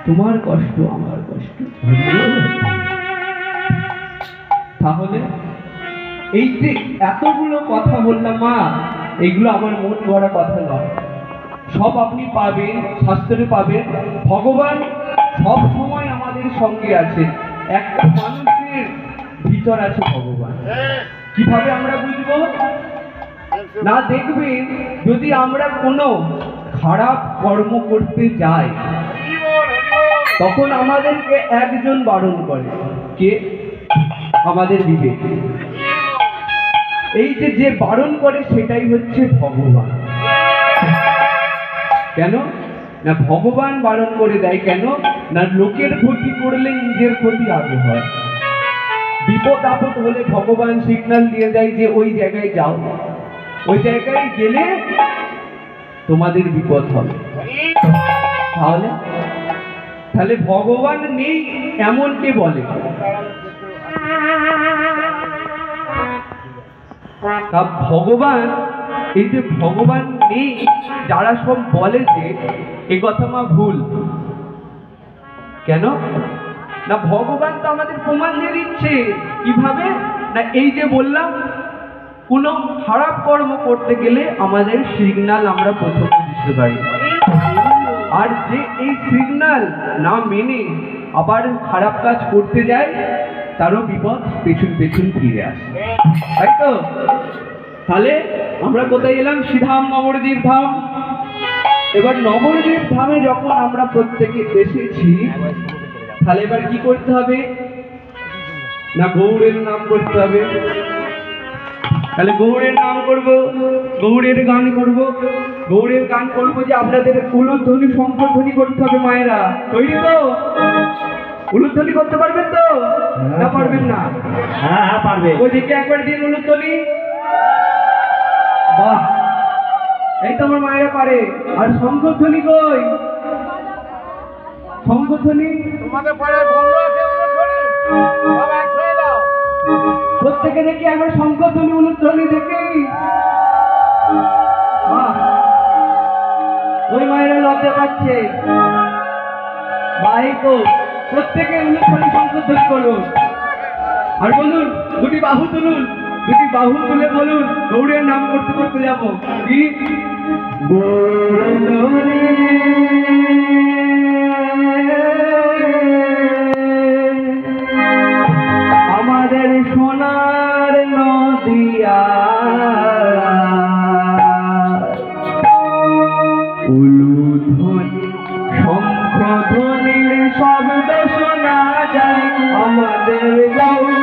তোমার কষ্ট আমার কষ্ট। তাহলে এই যে এতগুলো কথা বললাম মা, এগুলো আমার মন গড়া কথা নয়, সব আপনি পাবেন, শাস্ত্রে পাবেন। ভগবান সব সময় আমাদের সঙ্গে আছে। একটা মানুষের ভিতর আছে ভগবান। কিভাবে আমরা বুঝবো? না, দেখবেন যদি আমরা কোনো খারাপ কর্ম করতে যাই, তখন আমাদেরকে একজন বারণ করে, কে? আমাদের বিবেক। এই যে বারণ করে সেটাই হচ্ছে ভগবান। কেন না? ভগবান বারণ করে দেয় কেন না? লোকের ক্ষতি করলে নিজের ক্ষতি আগে হয়। বিপদ আপদ হলে ভগবান সিগন্যাল দিয়ে দেয় যে ওই জায়গায় যাও, ওই জায়গায় গেলে তোমাদের বিপদ হবে। তাহলে ভগবান নেই এমন কে বলে? ভগবান, এই যে ভগবান নেই যারা সব বলে যে এ কথা মা ভুল। কেন না? ভগবান তো আমাদের প্রমাণ দিয়ে দিচ্ছে। কিভাবে না? এই যে বললাম, কোনো খারাপ কর্ম করতে গেলে আমাদের সিগন্যাল আমরা প্রথমে বুঝতে পারি, আর যে এই সিগন্যাল না মেনে আবার খারাপ কাজ করতে যায় তারও বিপদ পেছন পেছন ফিরে আসে, তাই তো? তাহলে আমরা কোথায় এলাম? শ্রীধাম নবদ্বীপ ধাম। এবার নবদ্বীপ ধামে যখন আমরা প্রত্যেকে এসেছি, তাহলে এবার কি করতে হবে না? গৌড়ের নাম করতে হবে। তাহলে গৌড়ের নাম করব, গৌড়ের গান করব। গৌড়ের গান করবো যে আপনাদের উলুধ্বনি শঙ্খধ্বনি করতে হবে। মায়েরা তৈরি তো? উলুধ্বনি করতে পারবেন তো? না পারবেন না? হ্যাঁ হ্যাঁ পারবে। ওইদিকে একবার দিন উলুধ্বনি। বাহ, এই তো আমার মায়েরা পারে। আর শঙ্খধ্বনি কই? শঙ্খধ্বনি তোমাদের পাড়ায় বন্ধু আছে উলুধ্বনি? বাবা একসাথে দাও। প্রত্যেকে দেখি একবার শঙ্খধ্বনি উলুধ্বনি দেখি। বাহ, ওই মায়েরা লজ্জা পাচ্ছে। ভাই তো প্রত্যেকে উলুধ্বনি শঙ্খধ্বনি করুন। আর বলুন, দুটি বাহু তুলুন, দুটি বাহু তুলে বলুন, গৌড়ের নাম করতে করতে যাবো। কি? আমাদের সোনার নদিয়া, উলুধ্বনি শঙ্খধ্বনির শব্দ শোনা যায় আমাদের গৌড়